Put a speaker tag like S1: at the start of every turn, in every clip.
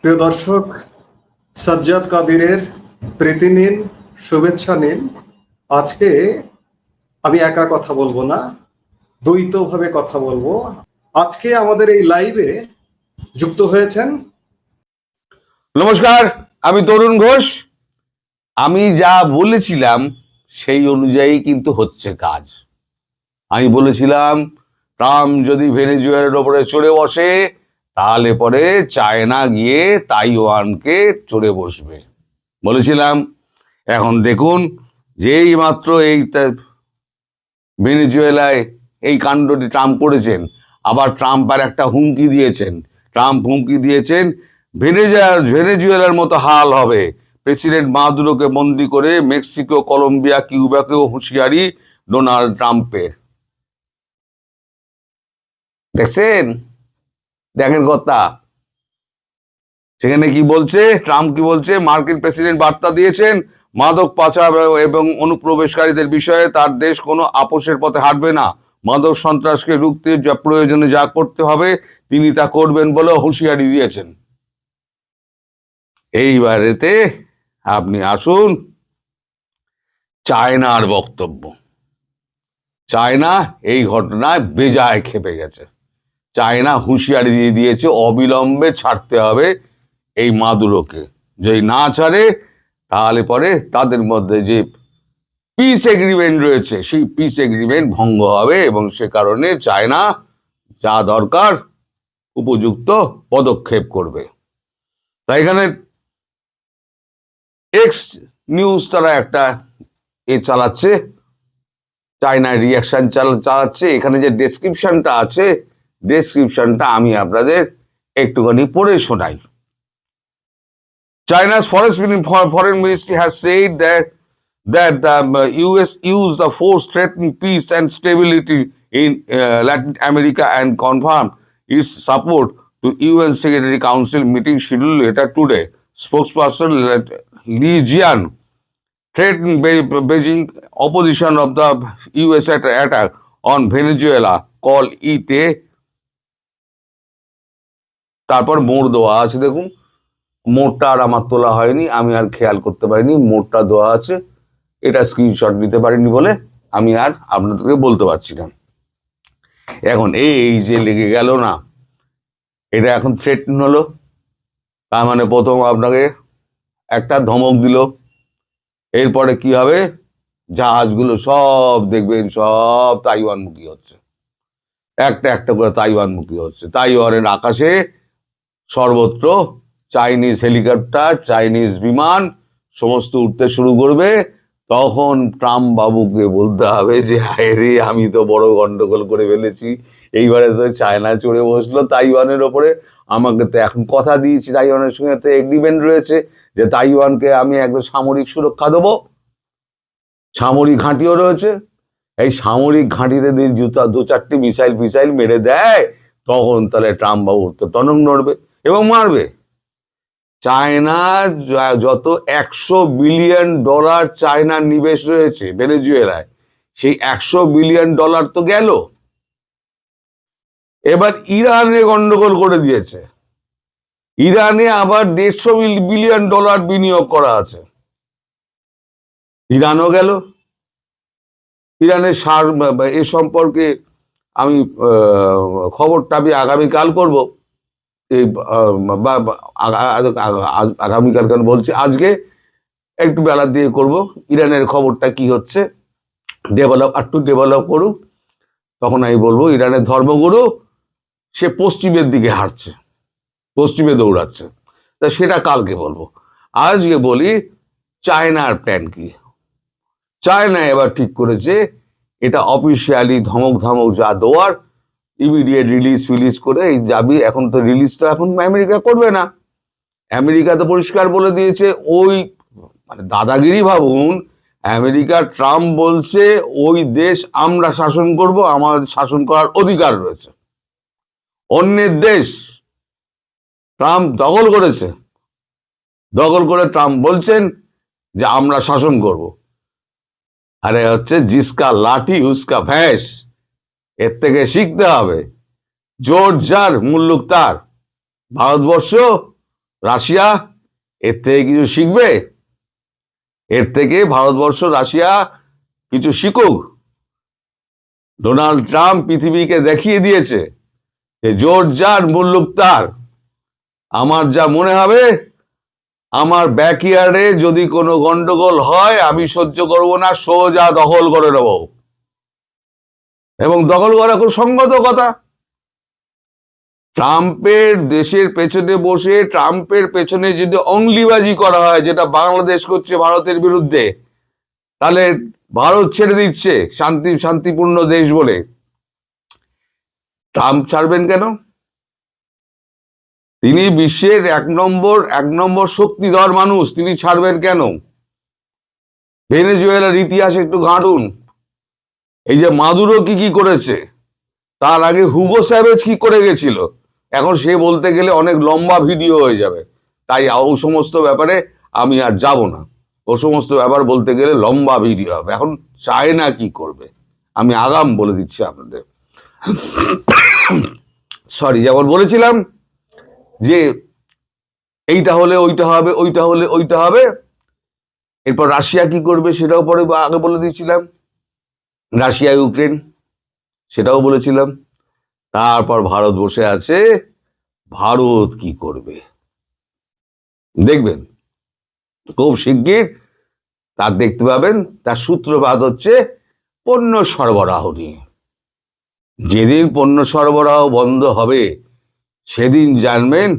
S1: প্রিয় দর্শক, সাজ্জাদ কাদিরের প্রীতি নিন, শুভেচ্ছা নিন। আজকে আমি একা কথা বলবো না, দ্বৈতভাবে কথা বলবো। আজকে আমাদের এই লাইভে যুক্ত হয়েছেন।
S2: নমস্কার, আমি তরুণ ঘোষ। আমি যা বলেছিলাম সেই অনুযায়ী কিন্তু হচ্ছে কাজ। আমি বলেছিলাম ট্রাম্প যদি ভেনেজুয়েলার ওপরে চড়ে বসে তাহলে পরে চায়না গিয়ে তাইওয়ানকে চড়ে বসবে বলেছিলাম। এখন দেখুন, যেই মাত্র এই ভেনেজুয়েলায় এই কাণ্ডটি ট্রাম্প করেছেন, আবার ট্রাম্প আর একটা হুমকি দিয়েছেন ভেনেজুয়েলার মতো হাল হবে। প্রেসিডেন্ট মাদুরোকে বন্দি করে মেক্সিকো, কলম্বিয়া, কিউবাকেও হুঁশিয়ারি ডোনাল্ড ট্রাম্পের। দেখেন কথা, সেখানে কি বলছে ট্রাম্প, কি বলছে? মার্কিন প্রেসিডেন্ট বার্তা দিয়েছেন, মাদক পাচার এবং অনুপ্রবেশকারীদের বিষয়ে তার দেশ কোনো আপোষের পথে হাঁটবে না। মাদক সন্ত্রাসকে রুখতে যা প্রয়োজনে যা করতে হবে তিনি তা করবেন বলে হুঁশিয়ারি দিয়েছেন। এইবারেতে আপনি আসুন চায়নার বক্তব্য। চায়না এই ঘটনায় বেজায় ক্ষেপে গেছে। চায়না হুঁশিয়ারি দিয়ে দিয়েছে অবিলম্বে ছাড়তে হবে এই মাদুরোকে। যদি না ছাড়ে তাহলে পরে তাদের মধ্যে যে পিস এগ্রিমেন্ট রয়েছে সেই পিস এগ্রিমেন্ট ভঙ্গ হবে, এবং সে কারণে চায়না যা দরকার উপযুক্ত পদক্ষেপ করবে। তাই এখানে এক্স নিউজ তারা একটা চালাচ্ছে, চায়নার রিয়াকশন চালাচ্ছে। এখানে যে ডেসক্রিপশনটা আছে, ডেসক্রিপশনটা আমি আপনাদের একটুখানি পড়ে শোনাই। China's foreign ministry has said that the US used the force threatening peace and stability in Latin America and confirmed its support to UN Security Council meeting scheduled later today. Spokesperson Li Jian threatened Beijing opposition of the US attack on Venezuela, called it a তারপর মোড় দেওয়া আছে। দেখুন, মোড়টা আর আমার তোলা হয়নি, আমি আর খেয়াল করতে পারিনি মোড়টা দেওয়া আছে। এটা স্ক্রিনশট নিতে পারিনি বলে আমি আর আপনাদেরকে বলতে পারছি না। এখন এই যে লেগে গেল না, এটা এখন থ্রেটন হলো। তার মানে প্রথম আপনাকে একটা ধমক দিল, এরপরে কি হবে? জাহাজগুলো সব দেখবেন সব তাইওয়ানমুখী হচ্ছে, একটা একটা করে তাইওয়ানমুখী হচ্ছে। তাইওয়ানের আকাশে সর্বত্র চাইনিজ হেলিকপ্টার, চাইনিজ বিমান সমস্ত উঠতে শুরু করবে। তখন ট্রাম্প বাবুকে বলতে হবে যে হায় রে, আমি তো বড় গন্ডগোল করে ফেলেছি। এইবারে তো চায়না চড়ে বসলো তাইওয়ানের ওপরে। আমাকে তো এখন কথা দিয়েছি, তাইওয়ানের সঙ্গে একটা এগ্রিমেন্ট রয়েছে যে তাইওয়ানকে আমি একদম সামরিক সুরক্ষা দেবো। সামরিক ঘাঁটিও রয়েছে। এই সামরিক ঘাঁটিতে দু চারটি মিসাইল মেরে দেয়, তখন তাহলে ট্রাম্প বাবুর তো টনক নড়বে এবং মারবে। চায়না যত $100 বিলিয়ন চায়নার নিবেশ রয়েছে ভেনেজুয়েলায়, সেই $100 বিলিয়ন তো গেল। এবার ইরানে গন্ডগোল করে দিয়েছে। ইরানে আবার $150 বিলিয়ন বিনিয়োগ করা আছে, ইরানও গেল। ইরানের এ সম্পর্কে আমি খবরটা আমি আগামীকাল করবো। এই আগামীকাল কেন বলছি, আজকে একটু বেলা দিয়ে করব। ইরানের খবরটা কি হচ্ছে ডেভেলপ করুক, তখন আমি বলবো। ইরানের ধর্মগুরু সে পশ্চিমের দিকে হাঁটছে, পশ্চিমে দৌড়াচ্ছে, তা সেটা কালকে বলবো। আজকে বলি চায়নার প্ল্যান কি। চায়না এবার ঠিক করেছে এটা অফিসিয়ালি ধমক যা দেওয়ার ইমিডিয়েট রিলিজ করে এই যাবি। এখন তো রিলিজ তো এখন আমেরিকা করবে না। আমেরিকা তো পরিষ্কার বলে দিয়েছে, ওই মানে দাদাগিরি ভাবুন। আমেরিকা ট্রাম্প বলছে ওই দেশ আমরা শাসন করব, আমাদের শাসন করার অধিকার রয়েছে। অন্যের দেশ ট্রাম্প দখল করেছে, দখল করে ট্রাম্প বলছেন যে আমরা শাসন করব। আরে হচ্ছে জিসকা লাঠি উসকা ভ্যাঁস। এর থেকে শিখতে হবে, জোর যার মুল্লুক তার। ভারতবর্ষ রাশিয়া এর থেকে কিছু শিখবে? এর থেকে ভারতবর্ষ রাশিয়া কিছু শিখুক। ডোনাল্ড ট্রাম্প পৃথিবীকে দেখিয়ে দিয়েছে যে জোর যার মুল্লুক তার। আমার যা মনে হবে, আমার ব্যাকইয়ার্ডে যদি কোনো গন্ডগোল হয় আমি সহ্য করব না, সোজা দখল করে নেব। এবং দখল করা খুব সঙ্গত কথা। ট্রাম্পের দেশের পেছনে বসে ট্রাম্পের পেছনে যদি অংলিবাজি করা হয়, যেটা বাংলাদেশ করছে ভারতের বিরুদ্ধে, তাহলে ভারত ছেড়ে দিচ্ছে শান্তিপূর্ণ দেশ বলে, ট্রাম্প ছাড়বেন কেন? তিনি বিশ্বের এক নম্বর শক্তিধর মানুষ, তিনি ছাড়বেন কেন? ভেনেজুয়েলার ইতিহাস একটু ঘাঁটুন। এই যে মাদুরো কি করেছে, তার আগে হুগো স্যাভেজ কি করে গেছিল, এখন সে বলতে গেলে অনেক লম্বা ভিডিও হয়ে যাবে, তাই ও সমস্ত ব্যাপারে আমি আর যাব না। ও সমস্ত ব্যাপার বলতে গেলে লম্বা ভিডিও হবে। এখন চায়না কি করবে আমি আগাম বলে দিচ্ছি আপনাদের। সরি, যেমন বলেছিলাম যে এইটা হলে ওইটা হবে, ওইটা হলে ওইটা হবে। এরপর রাশিয়া কি করবে সেটাও পরে আগে বলে দিয়েছিলাম। রাশিয়া ইউক্রেন সেটাও বলেছিলাম। তারপর ভারত বসে আছে, ভারত কি করবে দেখবেন খুব শিগগির। তার দেখতে পাবেন তার সূত্রপাত হচ্ছে পণ্য সরবরাহ নিয়ে। যেদিন পণ্য সরবরাহ বন্ধ হবে সেদিন জানবেন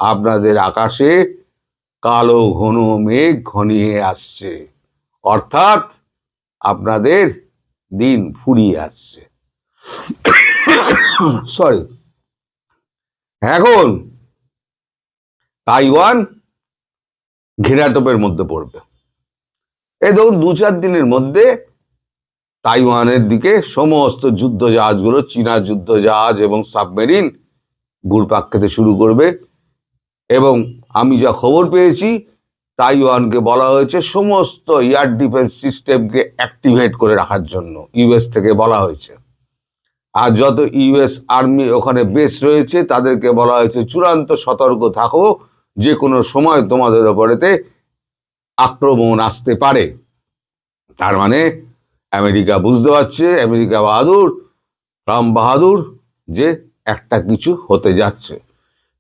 S2: আপনাদের আকাশে কালো ঘন মেঘ ঘনিয়ে আসছে, অর্থাৎ আপনাদের দিন ফুরিয়ে আসছে। সরি, এখন তাইওয়ান ঘেরাটোপের মধ্যে পড়বে। এই ধরুন 2-4 দিনের মধ্যে তাইওয়ানের দিকে সমস্ত যুদ্ধ জাহাজগুলো, চীনা যুদ্ধ জাহাজ এবং সাবমেরিন ঘুরপাক খেতে শুরু করবে। এবং আমি যা খবর পেয়েছি, তাইওয়ানকে বলা হয়েছে সমস্ত এয়ার ডিফেন্স সিস্টেমকে অ্যাক্টিভেট করে রাখার জন্য, ইউএস থেকে বলা হয়েছে। আর যত ইউএস আর্মি ওখানে বেস রয়েছে তাদেরকে বলা হয়েছে চূড়ান্ত সতর্ক থাকো, যে কোনো সময় তোমাদের ওপরেতে আক্রমণ আসতে পারে। তার মানে আমেরিকা বুঝতে পারছে, আমেরিকা বাহাদুর, ট্রাম্প বাহাদুর, যে একটা কিছু হতে যাচ্ছে।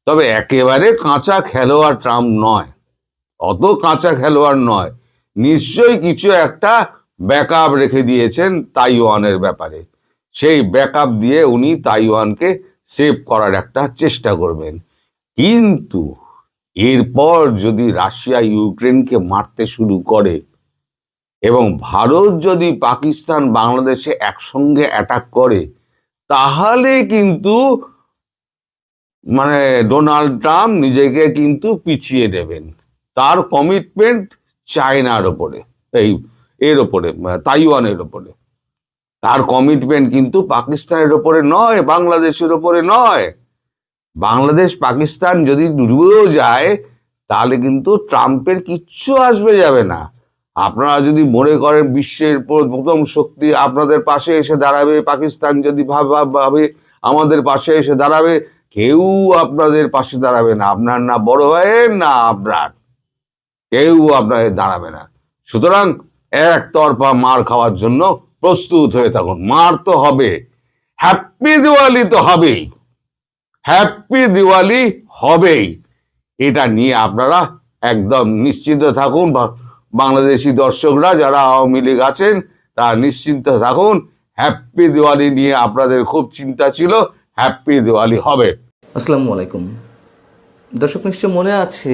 S2: তবে একেবারে কাঁচা খেলোয়াড় ট্রাম্প নয়, অত কাঁচা খেলোয়াড় নয়। নিশ্চয়ই কিছু একটা ব্যাকআপ রেখে দিয়েছেন তাইওয়ানের ব্যাপারে। সেই ব্যাকআপ দিয়ে উনি তাইওয়ানকে সেভ করার একটা চেষ্টা করবেন। কিন্তু এরপর যদি রাশিয়া ইউক্রেনকে মারতে শুরু করে এবং ভারত যদি পাকিস্তান বাংলাদেশে একসঙ্গে অ্যাটাক করে, তাহলে কিন্তু মানে ডোনাল্ড ট্রাম্প নিজেকে কিন্তু পিছিয়ে দেবেন। তার কমিটমেন্ট চায়নার ওপরে, এর ওপরে, তাইওয়ানের ওপরে। তার কমিটমেন্ট কিন্তু পাকিস্তানের ওপরে নয়, বাংলাদেশের ওপরে নয়। বাংলাদেশ পাকিস্তান যদি ডুবেও যায় তাহলে কিন্তু ট্রাম্পের কিচ্ছু আসবে যাবে না। আপনারা যদি মনে করেন বিশ্বের প্রথম শক্তি আপনাদের পাশে এসে দাঁড়াবে, পাকিস্তান যদি ভাবে আমাদের পাশে এসে দাঁড়াবে, কেউ আপনাদের পাশে দাঁড়াবে না। আপনার না বড় ভাইয়ের না আপনার, কেউ আপনাদের দাঁড়াবে না। সুতরাং একতরফা মার খাওয়ার জন্য প্রস্তুত হয়ে থাকুন। মার তো হবে, হ্যাপি দিওয়ালি তো হবেই, হ্যাপি দিওয়ালি হবেই, এটা নিয়ে আপনারা একদম নিশ্চিন্ত থাকুন। বাংলাদেশি দর্শকরা যারা আওয়ামী লীগ আছেন তারা নিশ্চিন্ত থাকুন, হ্যাপি দিওয়ালি নিয়ে আপনাদের খুব চিন্তা ছিল, হ্যাপি দিওয়ালি হবে।
S3: আসসালামু আলাইকুম দর্শক, নিশ্চয় মনে আছে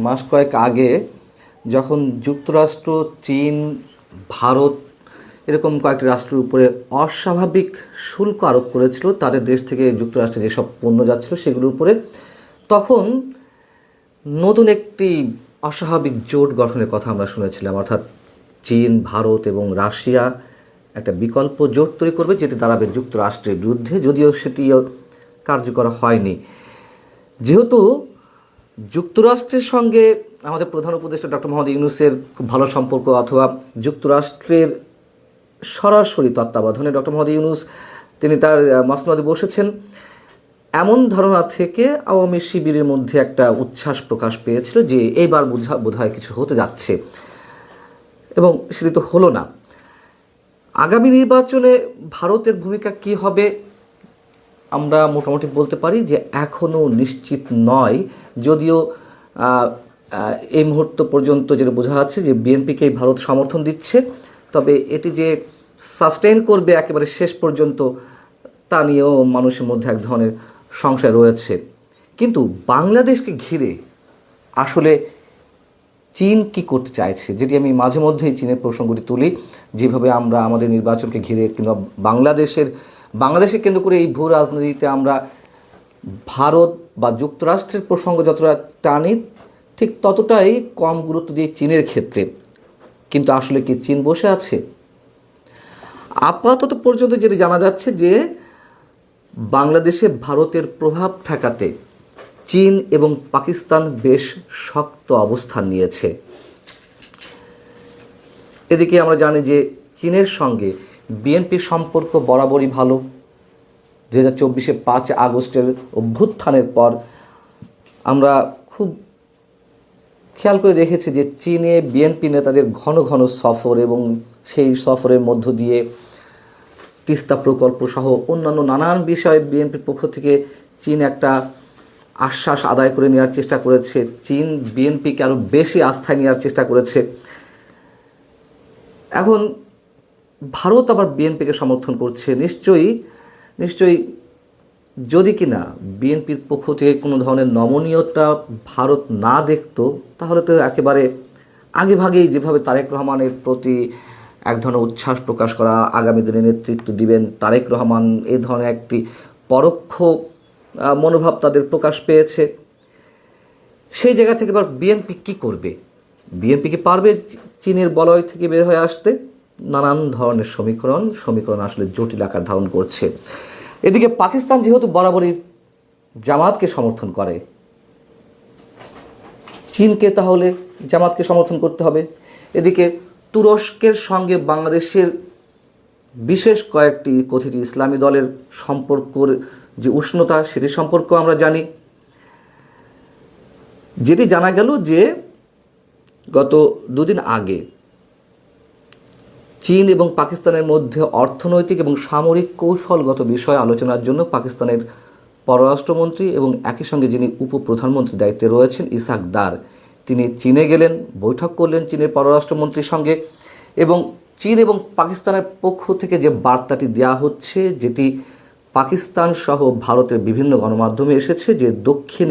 S3: মাস কয়েক আগে যখন যুক্তরাষ্ট্র, চীন, ভারত এরকম কয়েকটি রাষ্ট্রের উপরে অস্বাভাবিক শুল্ক আরোপ করেছিল তাদের দেশ থেকে যুক্তরাষ্ট্রে যেসব পণ্য যাচ্ছিল সেগুলোর উপরে, তখন নতুন একটি অস্বাভাবিক জোট গঠনের কথা আমরা শুনেছিলাম। অর্থাৎ চীন, ভারত এবং রাশিয়া একটা বিকল্প জোট তৈরি করবে, যেটি দাঁড়াবে যুক্তরাষ্ট্রের বিরুদ্ধে, যদিও সেটি কার্যকর হয়নি। যেহেতু যুক্তরাষ্ট্রের সঙ্গে আমাদের প্রধান উপদেষ্টা ডক্টর মোহাম্মদ ইউনূসের খুব ভালো সম্পর্ক, অথবা যুক্তরাষ্ট্রের সরাসরি তত্ত্বাবধানে ডক্টর মোহাম্মদ ইউনূস তিনি তার মসনদে বসেছেন, এমন ধারণা থেকে আওয়ামী শিবিরের মধ্যে একটা উচ্ছ্বাস প্রকাশ পেয়েছিল যে এইবার বোধহয় কিছু হতে যাচ্ছে, এবং সেটি তো হলো না। আগামী নির্বাচনে ভারতের ভূমিকা কি হবে আমরা মোটামুটি বলতে পারি যে এখনও নিশ্চিত নয়, যদিও এই মুহূর্ত পর্যন্ত যেটা বোঝা যাচ্ছে যে বিএনপিকেই ভারত সমর্থন দিচ্ছে, তবে এটি যে সাস্টেইন করবে একেবারে শেষ পর্যন্ত তা নিয়েও মানুষের মধ্যে এক ধরনের সংশয় রয়েছে। কিন্তু বাংলাদেশকে ঘিরে আসলে চীন কি করতে চাইছে, যেটি আমি মাঝে মধ্যেই চীনের প্রসঙ্গটি তুলি, যেভাবে আমরা আমাদের নির্বাচনকে ঘিরে কিংবা বাংলাদেশকে কেন্দ্র করে এই ভূ রাজনীতিতে আমরা ভারত বা যুক্তরাষ্ট্রের প্রসঙ্গ যতটা টানি ঠিক ততটাই কম গুরুত্ব দিয়ে চীনের ক্ষেত্রে। কিন্তু আসলে কি চীন বসে আছে? আপাতত পর্যন্ত যেটি জানা যাচ্ছে যে বাংলাদেশে ভারতের প্রভাব ঠেকাতে চীন এবং পাকিস্তান বেশ শক্ত অবস্থান নিয়েছে। এদিকে আমরা জানি যে চীনের সঙ্গে বিএনপির সম্পর্ক বরাবরই ভালো। 2024 5 আগস্টের অভ্যুত্থানের পর আমরা খুব খেয়াল করে দেখেছি যে চীনে বিএনপি নেতাদের ঘন ঘন সফর, এবং সেই সফরের মধ্য দিয়ে তিস্তা প্রকল্প সহ অন্যান্য নানান বিষয়ে বিএনপির পক্ষ থেকে চীন একটা আশ্বাস আদায় করে নেওয়ার চেষ্টা করেছে। চীন বিএনপিকে আরও বেশি আস্থায় নেওয়ার চেষ্টা করেছে। এখন ভারত আবার বিএনপিকে সমর্থন করছে। নিশ্চয়ই যদি কিনা বিএনপির পক্ষ থেকে কোনো ধরনের নমনীয়তা ভারত না দেখতো, তাহলে তো একেবারে আগেভাগেই যেভাবে তারেক রহমানের প্রতি এক ধরনের উচ্ছ্বাস প্রকাশ করা, আগামী দিনে নেতৃত্ব দিবেন তারেক রহমান, এই ধরনের একটি পরোক্ষ মনোভাব তাদের প্রকাশ পেয়েছে। সেই জায়গা থেকে এবার বিএনপি কী করবে? বিএনপি কি পারবে চীনের বলয় থেকে বের হয়ে আসতে? নানান ধরনের সমীকরণ আসলে জটিল আকার ধারণ করছে। এদিকে পাকিস্তান যেহেতু বরাবরই জামাতকে সমর্থন করে, চীনকে তাহলে জামাতকে সমর্থন করতে হবে। এদিকে তুরস্কের সঙ্গে বাংলাদেশের বিশেষ কয়েকটি কথিত ইসলামী দলের সম্পর্কর যে উষ্ণতা, সেটি সম্পর্ক আমরা জানি। যেটি জানা গেল যে গত দুদিন আগে চীন এবং পাকিস্তানের মধ্যে অর্থনৈতিক এবং সামরিক কৌশলগত বিষয়ে আলোচনার জন্য পাকিস্তানের পররাষ্ট্রমন্ত্রী এবং একই সঙ্গে যিনি উপপ্রধানমন্ত্রীর দায়িত্বে রয়েছেন ইসহাক দার, তিনি চীনে গেলেন, বৈঠক করলেন চীনের পররাষ্ট্রমন্ত্রীর সঙ্গে। এবং চীন এবং পাকিস্তানের পক্ষ থেকে যে বার্তাটি দেওয়া হচ্ছে, যেটি পাকিস্তান সহ ভারতের বিভিন্ন গণমাধ্যমে এসেছে, যে দক্ষিণ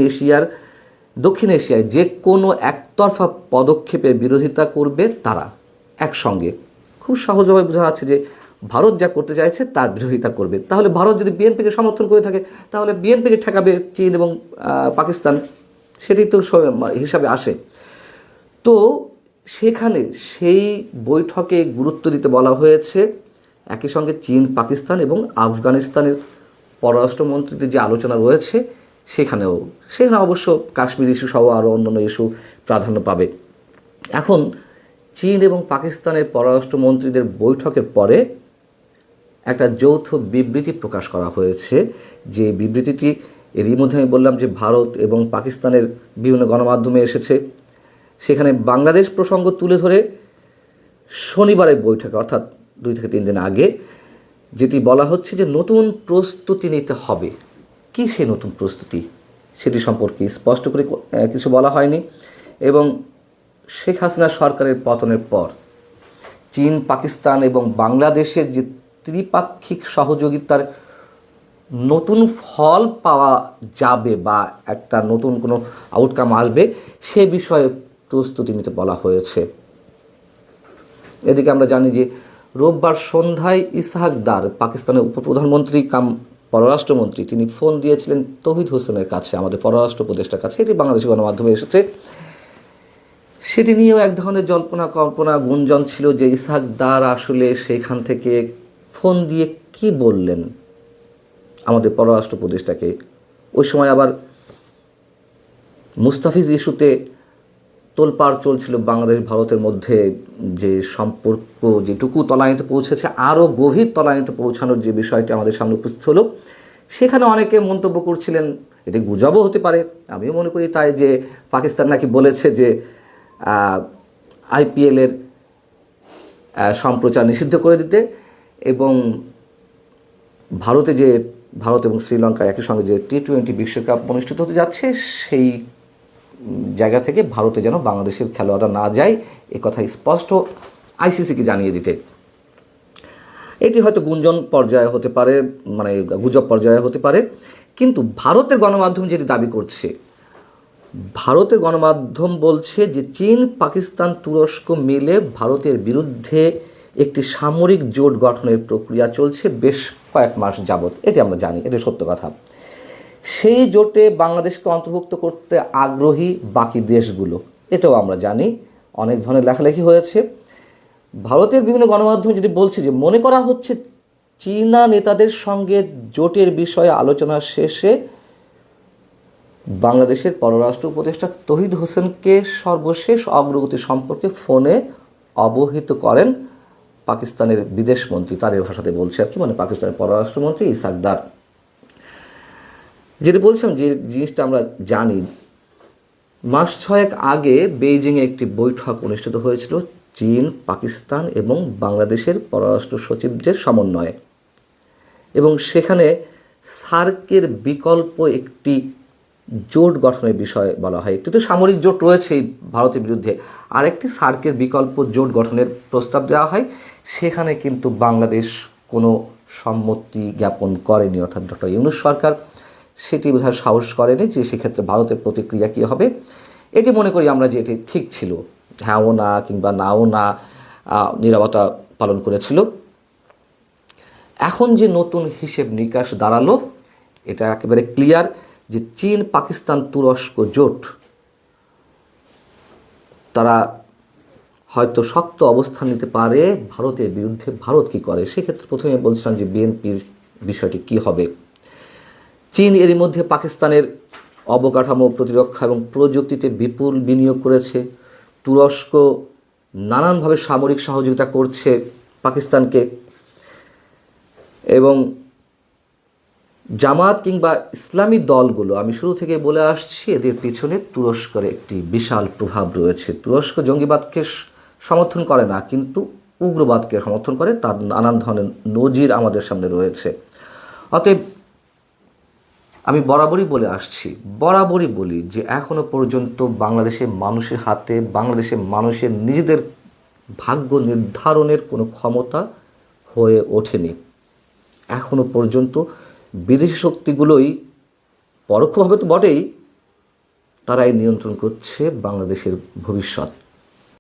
S3: এশিয়ায় যে কোনো একতরফা পদক্ষেপের বিরোধিতা করবে তারা একসঙ্গে। খুব সহজভাবে বোঝা যাচ্ছে যে ভারত যা করতে চাইছে তার বিরোধিতা করবে। তাহলে ভারত যদি বিএনপিকে সমর্থন করে থাকে, তাহলে বিএনপিকে ঠেকাবে চীন এবং পাকিস্তান, সেটি তো হিসাবে আসে। তো সেখানে সেই বৈঠকে গুরুত্ব দিতে বলা হয়েছে একই সঙ্গে চীন, পাকিস্তান এবং আফগানিস্তানের পররাষ্ট্রমন্ত্রীদের যে আলোচনা রয়েছে সেখানে অবশ্য কাশ্মীর ইস্যু সহ আরও অন্যান্য ইস্যু প্রাধান্য পাবে। এখন চীন এবং পাকিস্তানের পররাষ্ট্রমন্ত্রীদের বৈঠকের পরে একটা যৌথ বিবৃতি প্রকাশ করা হয়েছে। যে বিবৃতিটি এরই মধ্যে আমি বললাম যে ভারত এবং পাকিস্তানের বিভিন্ন গণমাধ্যমে এসেছে। সেখানে বাংলাদেশ প্রসঙ্গ তুলে ধরে শনিবারের বৈঠকে, অর্থাৎ 2 থেকে 3 দিন আগে, যেটি বলা হচ্ছে যে নতুন প্রস্তুতি নিতে হবে। কি সেই নতুন প্রস্তুতি, সেটি সম্পর্কে স্পষ্ট করে কিছু বলা হয়নি। এবং শেখ হাসিনা সরকারের পতনের পর চীন, পাকিস্তান এবং বাংলাদেশের যে ত্রিপাক্ষিক সহযোগিতার নতুন ফল পাওয়া যাবে বা একটা নতুন কোনো আউটকাম আসবে, সে বিষয়ে প্রস্তুতি নিতে বলা হয়েছে। এদিকে আমরা জানি যে রোববার সন্ধ্যায় ইসহাক দার, পাকিস্তানের উপপ্রধানমন্ত্রী কাম পররাষ্ট্রমন্ত্রী, তিনি ফোন দিয়েছিলেন তৌহিদ হোসেনের কাছে, আমাদের পররাষ্ট্র উপদেষ্টার কাছে। এটি বাংলাদেশি গণমাধ্যমে এসেছে। সেটি নিয়েও এক ধরনের জল্পনা কল্পনা গুঞ্জন ছিল যে ইসহাক দার আসলে সেখান থেকে ফোন দিয়ে কি বললেন আমাদের পররাষ্ট্র উপদেষ্টাকে। ওই সময় আবার মুস্তাফিজ ইস্যুতে তোলপাড় চলছিল বাংলাদেশ ভারতের মধ্যে, যে সম্পর্ক যেটুকু তলানিতে পৌঁছেছে আরও গভীর তলানিতে পৌঁছানোর যে বিষয়টি আমাদের সামনে উপস্থিত হলো, সেখানে অনেকে মন্তব্য করছিলেন, এটি গুজবও হতে পারে, আমিও মনে করি তাই, যে পাকিস্তান নাকি বলেছে যে আইপিএলের সম্প্রচার নিষিদ্ধ করে দিতে, এবং ভারত এবং শ্রীলঙ্কা একই সঙ্গে যে টি-20 বিশ্বকাপ অনুষ্ঠিত হতে যাচ্ছে, সেই জায়গা থেকে ভারতে যেন বাংলাদেশের খেলোয়াড়রা না যায় এ কথা স্পষ্ট আইসিসিকে জানিয়ে দিতে। এটি হয়তো গুঞ্জন পর্যায়ে হতে পারে, মানে গুজব পর্যায়ে হতে পারে, কিন্তু ভারতের গণমাধ্যম যেটি দাবি করছে, ভারতের গণমাধ্যম বলছে যে চীন, পাকিস্তান, তুরস্ক মিলে ভারতের বিরুদ্ধে একটি সামরিক জোট গঠনের প্রক্রিয়া চলছে বেশ কয়েক মাস যাবৎ। এটি আমরা জানি, এটি সত্য কথা। সেই জোটে বাংলাদেশকে অন্তর্ভুক্ত করতে আগ্রহী বাকি দেশগুলো, এটাও আমরা জানি, অনেক ধরনের লেখালেখি হয়েছে। ভারতের বিভিন্ন গণমাধ্যম যেটি বলছে যে মনে করা হচ্ছে চীনা নেতাদের সঙ্গে জোটের বিষয়ে আলোচনা শেষে বাংলাদেশের পররাষ্ট্র উপদেষ্টা তৌহিদ হোসেনকে সর্বশেষ অগ্রগতি সম্পর্কে ফোনে অবহিত করেন পাকিস্তানের বিদেশমন্ত্রী, তাদের ভাষাতে বলছে আর কি, মানে পাকিস্তানের পররাষ্ট্রমন্ত্রী ইসাক দার। যেটা বলছিলাম, যে জিনিসটা আমরা জানি, মাস 6 আগে বেইজিংয়ে একটি বৈঠক অনুষ্ঠিত হয়েছিল চীন, পাকিস্তান এবং বাংলাদেশের পররাষ্ট্র সচিবদের সমন্বয়ে, এবং সেখানে সার্কের বিকল্প একটি জোট গঠনের বিষয়ে বলা হয়। একটি তো সামরিক জোট রয়েছে ভারতের বিরুদ্ধে, আর একটি সার্কের বিকল্প জোট গঠনের প্রস্তাব দেওয়া হয়। সেখানে কিন্তু বাংলাদেশ কোনো সম্মতি জ্ঞাপন করেনি, অর্থাৎ ডক্টর ইউনূস সরকার সেটি বোধহয় সাহস করেনি যে সেক্ষেত্রে ভারতের প্রতিক্রিয়া কী হবে। এটি মনে করি আমরা যে এটি ঠিক ছিল, হ্যাঁও না কিংবা নাও না, নীরবতা পালন করেছিল। এখন যে নতুন হিসেব নিকাশ দাঁড়ালো, এটা একেবারে ক্লিয়ার যে চীন, পাকিস্তান, তুরস্ক জোট তারা হয়তো শক্ত অবস্থান নিতে পারে ভারতের বিরুদ্ধে। ভারত কী করে সেক্ষেত্রে প্রথমে বলছিলাম যে বিএনপির বিষয়টি কী হবে। চীন এরই মধ্যে পাকিস্তানের অবকাঠামো, প্রতিরক্ষা এবং প্রযুক্তিতে বিপুল বিনিয়োগ করেছে। তুরস্ক নানানভাবে সামরিক সহযোগিতা করছে পাকিস্তানকে, এবং জামাত কিংবা ইসলামী দলগুলো, আমি শুরু থেকে বলে আসছি, এদের পিছনে তুরস্কের একটি বিশাল প্রভাব রয়েছে। তুরস্ক জঙ্গিবাদকে সমর্থন করে না, কিন্তু উগ্রবাদকে সমর্থন করে, তার নানান ধরনের নজির আমাদের সামনে রয়েছে। অতএব আমি বরাবরই বলি যে এখনো পর্যন্ত বাংলাদেশের মানুষের হাতে, বাংলাদেশের মানুষের নিজেদের ভাগ্য নির্ধারণের কোনো ক্ষমতা হয়ে ওঠেনি। এখনো পর্যন্ত বিদেশি শক্তিগুলোই, পরোক্ষভাবে তো বটেই, তারাই নিয়ন্ত্রণ করছে বাংলাদেশের ভবিষ্যৎ।